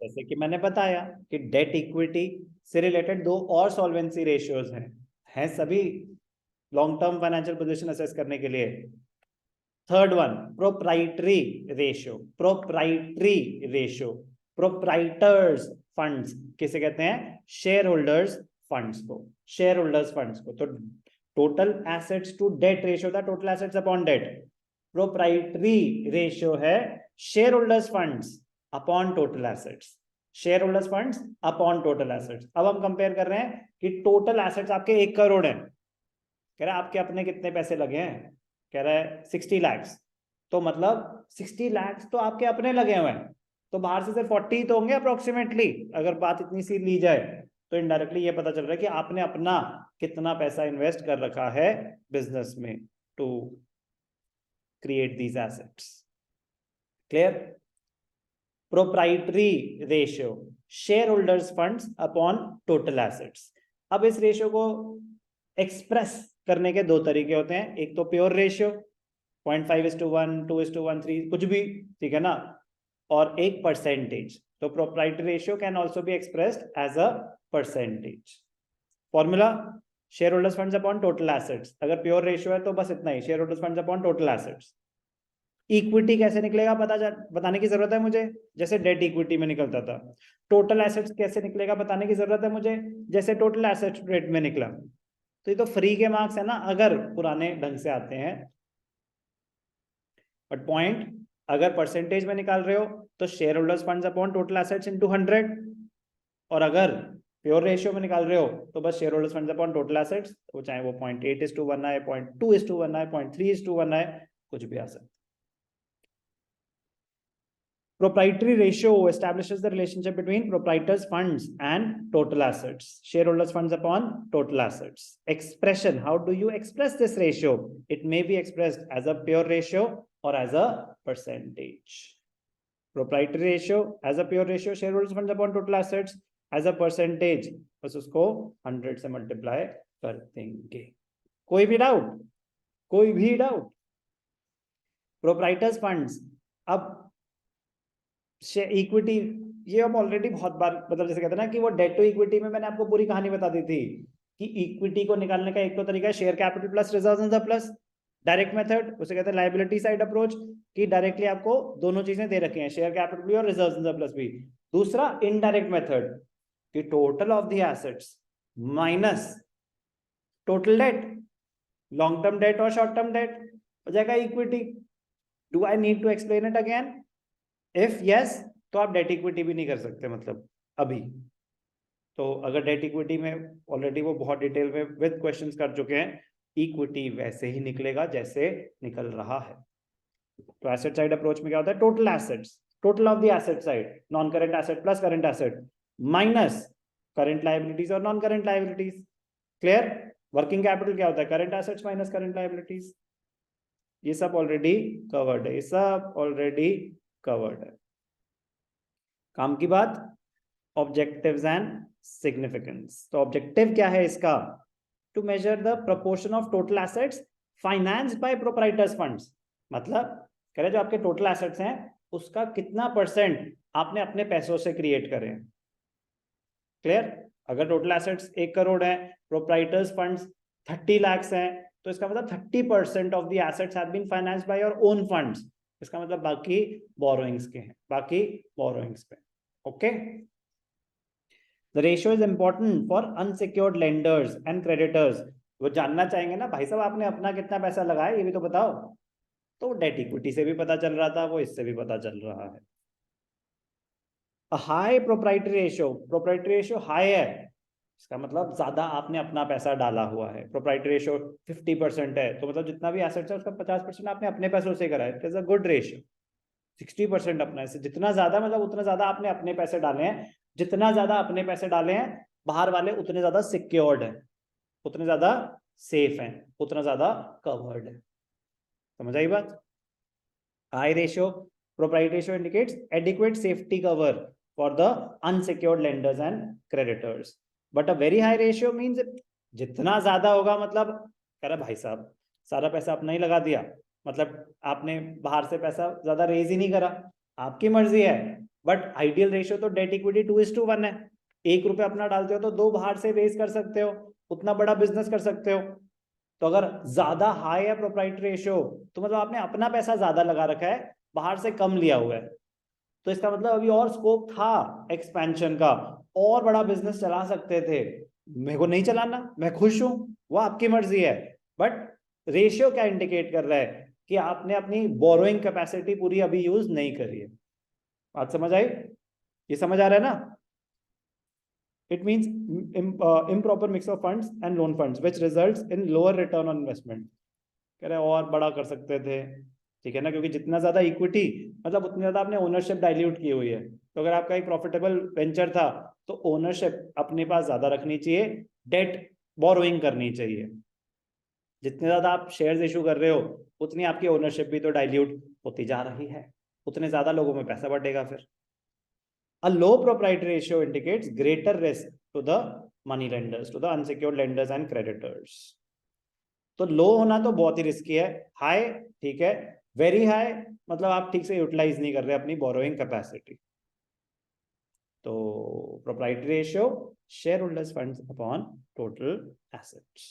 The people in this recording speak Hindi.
जैसे कि मैंने बताया कि डेट इक्विटी से रिलेटेड दो और सॉल्वेंसी रेशियोज हैं सभी long term financial position assess करने के लिए। Third one proprietary ratio, proprietors funds किसे कहते हैं? शेयर होल्डर्स फंड्स को, शेयर होल्डर्स फंड्स को। तो total assets to debt ratio था total assets upon debt, proprietary ratio है share holders funds upon total assets, share holders funds upon total assets. अब हम कंपेयर कर रहे हैं कि टोटल एसेट्स आपके 1 करोड़ है, कह रहा है आपके अपने कितने पैसे लगे हैं, कह रहा है 60 लाख, तो मतलब 60 लाख तो आपके अपने लगे हुए हैं, तो बाहर से सिर्फ 40 तो होंगे अप्रोक्सीमेटली, अगर बात इतनी सी ली जाए तो इनडायरेक्टली ये पता चल रहा है कि आपने अपना कितना पैसा इन्वेस्ट कर रखा है बिजनेस में to create these assets. Clear? Proprietary ratio share holders funds upon total assets. अब इस रेशियो को एक्सप्रेस करने के दो तरीके होते हैं, एक तो प्योर रेशियो 0.5:1, 2:1, 3 कुछ भी, ठीक है ना, और एक परसेंटेज। तो proprietary ratio can also be expressed as a percentage. Formula share holders funds upon total assets, अगर प्योर रेशियो है तो बस इतना ही, share holders funds upon total assets. Equity कैसे निकलेगा बताने की जरूरत है मुझे, जैसे डेट इक्विटी में निकलता था। टोटल एसेट्स कैसे निकलेगा बताने की जरूरत है मुझे, जैसे टोटल एसेट्स रेट में निकला। तो ये तो फ्री के मार्क्स है ना अगर पुराने ढंग से आते हैं, बट पॉइंट अगर परसेंटेज में निकाल रहे हो तो share holders funds upon total assets into 100, और अगर प्योर रेशियो में निकाल रहे हो तो बस share holders funds upon total assets, तो चाहे वो 0.8:1 आए, 0.2:1 आए, 0.3:1 आए, कुछ भी आ सकता है। Proprietary ratio establishes the relationship between proprietors' funds and total assets. Shareholders' funds upon total assets. Expression. How do you express this ratio? It may be expressed as a pure ratio or as a percentage. Proprietary ratio as a pure ratio, shareholders' funds upon total assets as a percentage. बस उसको 100 से मल्टीप्लाई कर देंगे। कोई भी डाउट? कोई भी डाउट? प्रोप्राइटर्स फंड्स, अब इक्विटी, ये हम ऑलरेडी बहुत बार, मतलब जैसे कहते हैं ना कि वो डेट टू इक्विटी में मैंने आपको पूरी कहानी बता दी थी कि इक्विटी को निकालने का एक तो तरीका है share capital plus reserves in surplus, direct method, उसे कहते हैं लायबिलिटी साइड अप्रोच, कि डायरेक्टली आपको दोनों चीजें दे रखी हैं, शेयर कैपिटल भी और रिजर्व्स इन सरप्लस भी। दूसरा इनडायरेक्ट मेथड कि total of the assets minus total debt, long term debt और शॉर्ट टर्म डेट हो जाएगा equity. Do I need to explain it again? If yes तो आप डेट इक्विटी भी नहीं कर सकते, मतलब अभी तो अगर डेट इक्विटी में ऑलरेडी वो बहुत डिटेल में विद क्वेश्चंस कर चुके हैं, इक्विटी वैसे ही निकलेगा जैसे निकल रहा है। तो एसेट साइड अप्रोच में क्या होता है, total assets, total of the asset side, non current asset plus current asset minus current liabilities और non current liabilities. Clear? Working capital क्या होता है, current assets minus current liabilities. ये सब ऑलरेडी कवर्ड है, ये सब ऑलरेडी कवर्ड है। काम की बात, ऑब्जेक्टिव्स एंड सिग्निफिकेंस। तो ऑब्जेक्टिव क्या है इसका, to measure the proportion of total assets financed by proprietors funds, मतलब कह रहे जो आपके टोटल एसेट्स हैं उसका कितना परसेंट आपने अपने पैसों से क्रिएट करे। क्लियर? अगर टोटल एसेट्स 1 करोड़ है, प्रोप्राइटर्स फंड्स 30 लाख हैं, तो इसका मतलब 30% of the assets have been financed by your own funds. इसका मतलब बाकी बोरोइंग्स के हैं, बाकी बोरोइंग्स पे। Okay, the ratio is important for unsecured lenders and creditors. वो जानना चाहेंगे ना भाई साहब आपने अपना कितना पैसा लगाया ये भी तो बताओ, तो डेट इक्विटी से भी पता चल रहा था, वो इससे भी पता चल रहा है। हाई प्रोप्राइटरी रेशियो हाई है, इसका मतलब ज्यादा आपने अपना पैसा डाला हुआ है। प्रोप्राइटरी रेशियो 50% है, तो मतलब जितना भी एसेट्स है उसका 50% आपने अपने पैसों से करा है, it is a good ratio. 60% अपना है, जितना ज्यादा मतलब उतना ज्यादा आपने अपने पैसे डाले हैं, जितना ज्यादा अपने पैसे डाले हैं बाहर वाले उतने ज्यादा सिक्योर्ड है, उतने ज्यादा सेफ हैं, उतना ज्यादा कवर्ड है। समझ आई बात? High ratio proprietary ratio indicates adequate safety cover for the unsecured lenders and creditors, but a very high ratio means जितना ज्यादा होगा, मतलब कह रहा भाई साहब सारा पैसा अपना ही लगा दिया, मतलब आपने बाहर से पैसा ज्यादा रेज ही नहीं करा, आपकी मर्जी है, बट आइडियल रेशियो तो डेट इक्विटी 2:1 है। 1 रुपये अपना डालते हो तो 2 बाहर से रेज कर सकते हो, उतना बड़ा बिजनेस कर सकते हो। तो अगर ज्यादा हाई है प्रोप्राइटरी रेशियो तो मतलब आपने अपना पैसा ज्यादा लगा रखा है, बाहर से कम लिया हुआ है, तो इसका मतलब अभी और स्कोप था एक्सपेंशन का, और बड़ा बिजनेस चला सकते थे। मेरे को नहीं चलाना, मैं खुश हूं, वो आपकी मर्जी है। बट रेशियो क्या इंडिकेट कर रहा है कि आपने अपनी बोरोइंग कैपेसिटी पूरी अभी यूज नहीं करी है। बात समझ आई? ये समझ आ रहा है ना? It means improper mix of funds and loan funds which results in lower return on investment। कह रहे और बड़ा कर सकते थे, ठीक है ना, क्योंकि जितना ज्यादा इक्विटी मतलब उतनी ज्यादा आपने ओनरशिप डाइल्यूट की हुई है। तो अगर आपका एक प्रॉफिटेबल वेंचर था तो ओनरशिप अपने पास ज्यादा रखनी चाहिए, डेट बोरोइंग करनी चाहिए। जितने ज्यादा आप शेयर्स इशू कर रहे हो उतनी आपकी ओनरशिप भी तो डाइल्यूट होती जा रही है, उतने ज्यादा लोगों में पैसा बढ़ेगा फिर। A low proprietary ratio indicates greater risk to the money lenders, to the unsecured lenders and creditors। तो लो होना तो बहुत ही रिस्की है, हाई ठीक है, वेरी हाई मतलब आप ठीक से यूटिलाइज नहीं कर रहे अपनी बोरोइंग कैपेसिटी। तो proprietary ratio share holders funds upon total assets.